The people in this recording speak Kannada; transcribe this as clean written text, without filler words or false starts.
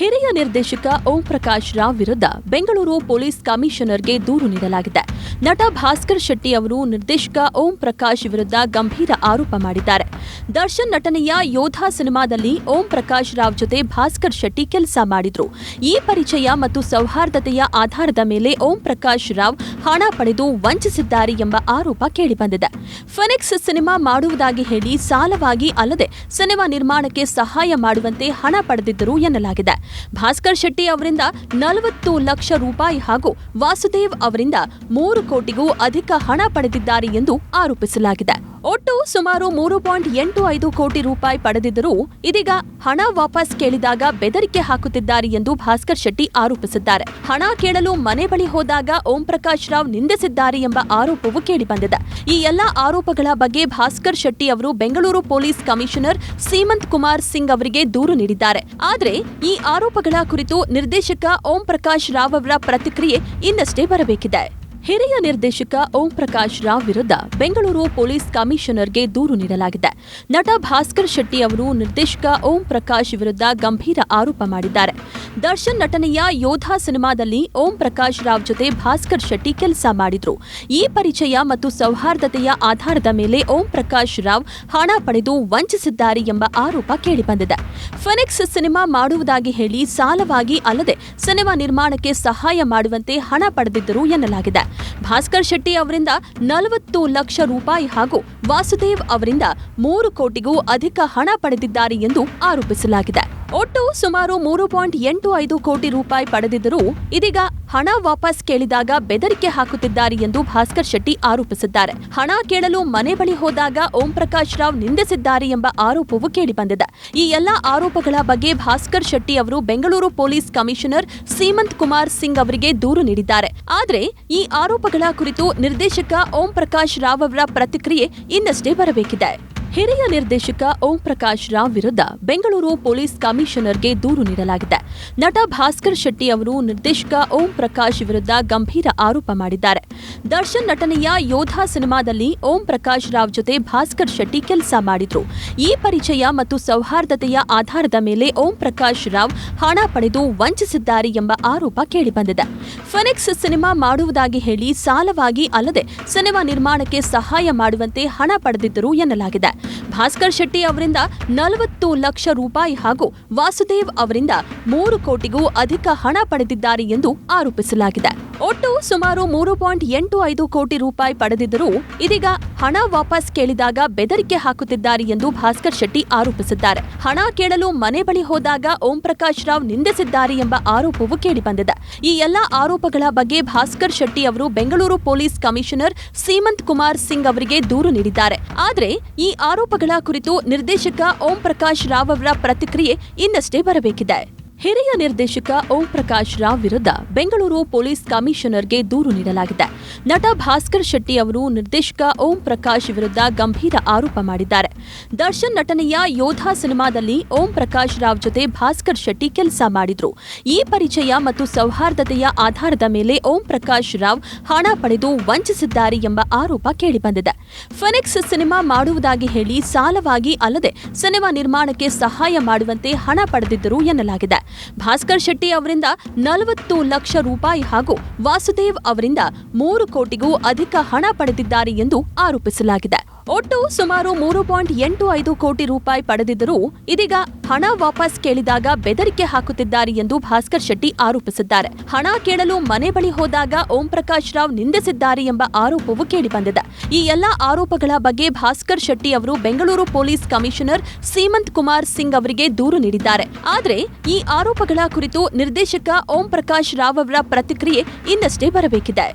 ಹಿರಿಯ ನಿರ್ದೇಶಕ ಓಂ ಪ್ರಕಾಶ್ ರಾವ್ ವಿರುದ್ಧ ಬೆಂಗಳೂರು ಪೊಲೀಸ್ ಕಮಿಷನರ್ಗೆ ದೂರು ನೀಡಲಾಗಿದೆ. ನಟ ಭಾಸ್ಕರ್ ಶೆಟ್ಟಿ ಅವರು ನಿರ್ದೇಶಕ ಓಂ ಪ್ರಕಾಶ್ ವಿರುದ್ಧ ಗಂಭೀರ ಆರೋಪ ಮಾಡಿದ್ದಾರೆ. ದರ್ಶನ್ ನಟನೆಯ ಯೋಧಾ ಸಿನಿಮಾದಲ್ಲಿ ಓಂ ಪ್ರಕಾಶ್ ರಾವ್ ಜೊತೆ ಭಾಸ್ಕರ್ ಶೆಟ್ಟಿ ಕೆಲಸ ಮಾಡಿದ್ರು. ಈ ಪರಿಚಯ ಮತ್ತು ಸೌಹಾರ್ದತೆಯ ಆಧಾರದ ಮೇಲೆ ಓಂ ಪ್ರಕಾಶ್ ರಾವ್ ಹಣ ಪಡೆದು ವಂಚಿಸಿದ್ದಾರೆ ಎಂಬ ಆರೋಪ ಕೇಳಿಬಂದಿದೆ. ಫೆನಿಕ್ಸ್ ಸಿನಿಮಾ ಮಾಡುವುದಾಗಿ ಹೇಳಿ ಸಾಲವಾಗಿ ಅಲ್ಲದೆ ಸಿನಿಮಾ ನಿರ್ಮಾಣಕ್ಕೆ ಸಹಾಯ ಮಾಡುವಂತೆ ಹಣ ಪಡೆದಿದ್ದರು ಎನ್ನಲಾಗಿದೆ. ಭಾಸ್ಕರ್ ಶೆಟ್ಟಿ ಅವರಿಂದ 40 ಲಕ್ಷ ರೂಪಾಯಿ ಹಾಗೂ ವಾಸುದೇವ್ ಅವರಿಂದ 3 ಕೋಟಿಗೂ ಅಧಿಕ ಹಣ ಪಡೆದಿದ್ದಾರೆ ಎಂದು ಆರೋಪಿಸಲಾಗಿದೆ. ಒಟ್ಟು ಸುಮಾರು 3.85 ಕೋಟಿ ರೂಪಾಯಿ ಪಡೆದಿದ್ದರೂ ಇದೀಗ ಹಣ ವಾಪಸ್ ಕೇಳಿದಾಗ ಬೆದರಿಕೆ ಹಾಕುತ್ತಿದ್ದಾರೆ ಎಂದು ಭಾಸ್ಕರ್ ಶೆಟ್ಟಿ ಆರೋಪಿಸಿದ್ದಾರೆ. ಹಣ ಕೇಳಲು ಮನೆ ಬಳಿ ಹೋದಾಗ ಓಂ ಪ್ರಕಾಶ್ ರಾವ್ ನಿಂದಿಸಿದ್ದಾರೆ ಎಂಬ ಆರೋಪವೂ ಕೇಳಿಬಂದಿದೆ. ಈ ಎಲ್ಲಾ ಆರೋಪಗಳ ಬಗ್ಗೆ ಭಾಸ್ಕರ್ ಶೆಟ್ಟಿ ಅವರು ಬೆಂಗಳೂರು ಪೊಲೀಸ್ ಕಮಿಷನರ್ ಸೀಮಂತ್ ಕುಮಾರ್ ಸಿಂಗ್ ಅವರಿಗೆ ದೂರು ನೀಡಿದ್ದಾರೆ. ಆದರೆ ಈ ಆರೋಪಗಳ ಕುರಿತು ನಿರ್ದೇಶಕ ಓಂ ಪ್ರಕಾಶ್ ರಾವ್ ಅವರ ಪ್ರತಿಕ್ರಿಯೆ ಇನ್ನಷ್ಟೇ ಬರಬೇಕಿದೆ. ಹಿರಿಯ ನಿರ್ದೇಶಕ ಓಂ ಪ್ರಕಾಶ್ ರಾವ್ ವಿರುದ್ಧ ಬೆಂಗಳೂರು ಪೊಲೀಸ್ ಕಮಿಷನರ್ಗೆ ದೂರು ನೀಡಲಾಗಿದೆ. ನಟ ಭಾಸ್ಕರ್ ಶೆಟ್ಟಿ ಅವರು ನಿರ್ದೇಶಕ ಓಂ ಪ್ರಕಾಶ್ ವಿರುದ್ಧ ಗಂಭೀರ ಆರೋಪ ಮಾಡಿದ್ದಾರೆ. ದರ್ಶನ್ ನಟನೆಯ ಯೋಧಾ ಸಿನಿಮಾದಲ್ಲಿ ಓಂ ಪ್ರಕಾಶ್ ರಾವ್ ಜೊತೆ ಭಾಸ್ಕರ್ ಶೆಟ್ಟಿ ಕೆಲಸ ಮಾಡಿದ್ರು. ಈ ಪರಿಚಯ ಮತ್ತು ಸೌಹಾರ್ದತೆಯ ಆಧಾರದ ಮೇಲೆ ಓಂ ಪ್ರಕಾಶ್ ರಾವ್ ಹಣ ಪಡೆದು ವಂಚಿಸಿದ್ದಾರೆ ಎಂಬ ಆರೋಪ ಕೇಳಿಬಂದಿದೆ. ಫೆನಿಕ್ಸ್ ಸಿನಿಮಾ ಮಾಡುವುದಾಗಿ ಹೇಳಿ ಸಾಲವಾಗಿ ಅಲ್ಲದೆ ಸಿನಿಮಾ ನಿರ್ಮಾಣಕ್ಕೆ ಸಹಾಯ ಮಾಡುವಂತೆ ಹಣ ಪಡೆದಿದ್ದರು ಎನ್ನಲಾಗಿದೆ. ಭಾಸ್ಕರ್ ಶೆಟ್ಟಿ ಅವರಿಂದ 40 ಲಕ್ಷ ರೂಪಾಯಿ ಹಾಗೂ ವಾಸುದೇವ್ ಅವರಿಂದ 3 ಕೋಟಿಗೂ ಅಧಿಕ ಹಣ ಪಡೆದಿದ್ದಾರೆ ಎಂದು ಆರೋಪಿಸಲಾಗಿದೆ. ಒಟ್ಟು ಸುಮಾರು 3.85 ಕೋಟಿ ರೂಪಾಯಿ ಪಡೆದಿದ್ದರೂ ಇದೀಗ ಹಣ ವಾಪಸ್ ಕೇಳಿದಾಗ ಬೆದರಿಕೆ ಹಾಕುತ್ತಿದ್ದಾರೆ ಎಂದು ಭಾಸ್ಕರ್ ಶೆಟ್ಟಿ ಆರೋಪಿಸಿದ್ದಾರೆ. ಹಣ ಕೇಳಲು ಮನೆ ಬಳಿ ಹೋದಾಗ ಓಂ ಪ್ರಕಾಶ್ ರಾವ್ ನಿಂದಿಸಿದ್ದಾರೆ ಎಂಬ ಆರೋಪವೂ ಕೇಳಿಬಂದಿದೆ. ಈ ಎಲ್ಲಾ ಆರೋಪಗಳ ಬಗ್ಗೆ ಭಾಸ್ಕರ್ ಶೆಟ್ಟಿ ಅವರು ಬೆಂಗಳೂರು ಪೊಲೀಸ್ ಕಮಿಷನರ್ ಸೀಮಂತ್ ಕುಮಾರ್ ಸಿಂಗ್ ಅವರಿಗೆ ದೂರು ನೀಡಿದ್ದಾರೆ. ಆದರೆ ಈ ಆರೋಪಗಳ ಕುರಿತು ನಿರ್ದೇಶಕ ಓಂ ಪ್ರಕಾಶ್ ರಾವ್ ಅವರ ಪ್ರತಿಕ್ರಿಯೆ ಇನ್ನಷ್ಟೇ ಬರಬೇಕಿದೆ. ಹಿರಿಯ ನಿರ್ದೇಶಕ ಓಂ ಪ್ರಕಾಶ್ ರಾವ್ ವಿರುದ್ಧ ಬೆಂಗಳೂರು ಪೊಲೀಸ್ ಕಮಿಷನರ್ಗೆ ದೂರು ನೀಡಲಾಗಿದೆ. ನಟ ಭಾಸ್ಕರ್ ಶೆಟ್ಟಿ ಅವರು ನಿರ್ದೇಶಕ ಓಂ ಪ್ರಕಾಶ್ ವಿರುದ್ಧ ಗಂಭೀರ ಆರೋಪ ಮಾಡಿದ್ದಾರೆ. ದರ್ಶನ್ ನಟನೆಯ ಯೋಧಾ ಸಿನಿಮಾದಲ್ಲಿ ಓಂ ಪ್ರಕಾಶ್ ರಾವ್ ಜೊತೆ ಭಾಸ್ಕರ್ ಶೆಟ್ಟಿ ಕೆಲಸ ಮಾಡಿದ್ರು. ಈ ಪರಿಚಯ ಮತ್ತು ಸೌಹಾರ್ದತೆಯ ಆಧಾರದ ಮೇಲೆ ಓಂ ಪ್ರಕಾಶ್ ರಾವ್ ಹಣ ಪಡೆದು ವಂಚಿಸಿದ್ದಾರೆ ಎಂಬ ಆರೋಪ ಕೇಳಿಬಂದಿದೆ. ಫೆನಿಕ್ಸ್ ಸಿನಿಮಾ ಮಾಡುವುದಾಗಿ ಹೇಳಿ ಸಾಲವಾಗಿ ಅಲ್ಲದೆ ಸಿನಿಮಾ ನಿರ್ಮಾಣಕ್ಕೆ ಸಹಾಯ ಮಾಡುವಂತೆ ಹಣ ಪಡೆದಿದ್ದರು ಎನ್ನಲಾಗಿದೆ. ಭಾಸ್ಕರ್ ಶೆಟ್ಟಿ ಅವರಿಂದ 40 ಲಕ್ಷ ರೂಪಾಯಿ ಹಾಗೂ ವಾಸುದೇವ್ ಅವರಿಂದ 3 ಕೋಟಿಗೂ ಅಧಿಕ ಹಣ ಪಡೆದಿದ್ದಾರೆ ಎಂದು ಆರೋಪಿಸಲಾಗಿದೆ. ಒಟ್ಟು ಸುಮಾರು 3.85 ಕೋಟಿ ರೂಪಾಯಿ ಪಡೆದಿದ್ದರೂ ಇದೀಗ ಹಣ ವಾಪಸ್ ಕೇಳಿದಾಗ ಬೆದರಿಕೆ ಹಾಕುತ್ತಿದ್ದಾರೆ ಎಂದು ಭಾಸ್ಕರ್ ಶೆಟ್ಟಿ ಆರೋಪಿಸಿದ್ದಾರೆ. ಹಣ ಕೇಳಲು ಮನೆ ಬಳಿ ಹೋದಾಗ ಓಂ ಪ್ರಕಾಶ್ ರಾವ್ ನಿಂದಿಸಿದ್ದಾರೆ ಎಂಬ ಆರೋಪವೂ ಕೇಳಿಬಂದಿದೆ. ಈ ಎಲ್ಲಾ ಆರೋಪಗಳ ಬಗ್ಗೆ ಭಾಸ್ಕರ್ ಶೆಟ್ಟಿ ಅವರು ಬೆಂಗಳೂರು ಪೊಲೀಸ್ ಕಮಿಷನರ್ ಸೀಮಂತ್ ಕುಮಾರ್ ಸಿಂಗ್ ಅವರಿಗೆ ದೂರು ನೀಡಿದ್ದಾರೆ. ಆದರೆ ಈ ಆರೋಪಗಳ ಕುರಿತು ನಿರ್ದೇಶಕ ಓಂ ಪ್ರಕಾಶ್ ರಾವ್ ಅವರ ಪ್ರತಿಕ್ರಿಯೆ ಇನ್ನಷ್ಟೇ ಬರಬೇಕಿದೆ. ಹಿರಿಯ ನಿರ್ದೇಶಕ ಓಂ ಪ್ರಕಾಶ್ ರಾವ್ ವಿರುದ್ಧ ಬೆಂಗಳೂರು ಪೊಲೀಸ್ ಕಮಿಷನರ್ಗೆ ದೂರು ನೀಡಲಾಗಿದೆ. ನಟ ಭಾಸ್ಕರ್ ಶೆಟ್ಟಿ ಅವರು ನಿರ್ದೇಶಕ ಓಂ ಪ್ರಕಾಶ್ ವಿರುದ್ಧ ಗಂಭೀರ ಆರೋಪ ಮಾಡಿದ್ದಾರೆ. ದರ್ಶನ್ ನಟನೆಯ ಯೋಧಾ ಸಿನಿಮಾದಲ್ಲಿ ಓಂ ಪ್ರಕಾಶ್ ರಾವ್ ಜೊತೆ ಭಾಸ್ಕರ್ ಶೆಟ್ಟಿ ಕೆಲಸ ಮಾಡಿದ್ರು. ಈ ಪರಿಚಯ ಮತ್ತು ಸೌಹಾರ್ದತೆಯ ಆಧಾರದ ಮೇಲೆ ಓಂ ಪ್ರಕಾಶ್ ರಾವ್ ಹಣ ಪಡೆದು ವಂಚಿಸಿದ್ದಾರೆ ಎಂಬ ಆರೋಪ ಕೇಳಿಬಂದಿದೆ. ಫೆನಿಕ್ಸ್ ಸಿನಿಮಾ ಮಾಡುವುದಾಗಿ ಹೇಳಿ ಸಾಲವಾಗಿ ಅಲ್ಲದೆ ಸಿನಿಮಾ ನಿರ್ಮಾಣಕ್ಕೆ ಸಹಾಯ ಮಾಡುವಂತೆ ಹಣ ಪಡೆದಿದ್ದರು ಎನ್ನಲಾಗಿದೆ. ಭಾಸ್ಕರ್ ಶೆಟ್ಟಿ ಅವರಿಂದ 40 ಲಕ್ಷ ರೂಪಾಯಿ ಹಾಗೂ ವಾಸುದೇವ್ ಅವರಿಂದ 3 ಕೋಟಿಗೂ ಅಧಿಕ ಹಣ ಪಡೆದಿದ್ದಾರೆ ಎಂದು ಆರೋಪಿಸಲಾಗಿದೆ. ಒಟ್ಟು ಸುಮಾರು 3.85 ಕೋಟಿ ರೂಪಾಯಿ ಪಡೆದಿದ್ದರೂ ಇದೀಗ ಹಣ ವಾಪಸ್ ಕೇಳಿದಾಗ ಬೆದರಿಕೆ ಹಾಕುತ್ತಿದ್ದಾರೆ ಎಂದು ಭಾಸ್ಕರ್ ಶೆಟ್ಟಿ ಆರೋಪಿಸಿದ್ದಾರೆ. ಹಣ ಕೇಳಲು ಮನೆ ಬಳಿ ಹೋದಾಗ ಓಂ ಪ್ರಕಾಶ್ ರಾವ್ ನಿಂದಿಸಿದ್ದಾರೆ ಎಂಬ ಆರೋಪವೂ ಕೇಳಿಬಂದಿದೆ. ಈ ಎಲ್ಲಾ ಆರೋಪಗಳ ಬಗ್ಗೆ ಭಾಸ್ಕರ್ ಶೆಟ್ಟಿ ಅವರು ಬೆಂಗಳೂರು ಪೊಲೀಸ್ ಕಮಿಷನರ್ ಸೀಮಂತ್ ಕುಮಾರ್ ಸಿಂಗ್ ಅವರಿಗೆ ದೂರು ನೀಡಿದ್ದಾರೆ. ಆದರೆ ಈ ಆರೋಪಗಳ ಕುರಿತು ನಿರ್ದೇಶಕ ಓಂ ಪ್ರಕಾಶ್ ರಾವ್ ಅವರ ಪ್ರತಿಕ್ರಿಯೆ ಇನ್ನಷ್ಟೇ ಬರಬೇಕಿದೆ.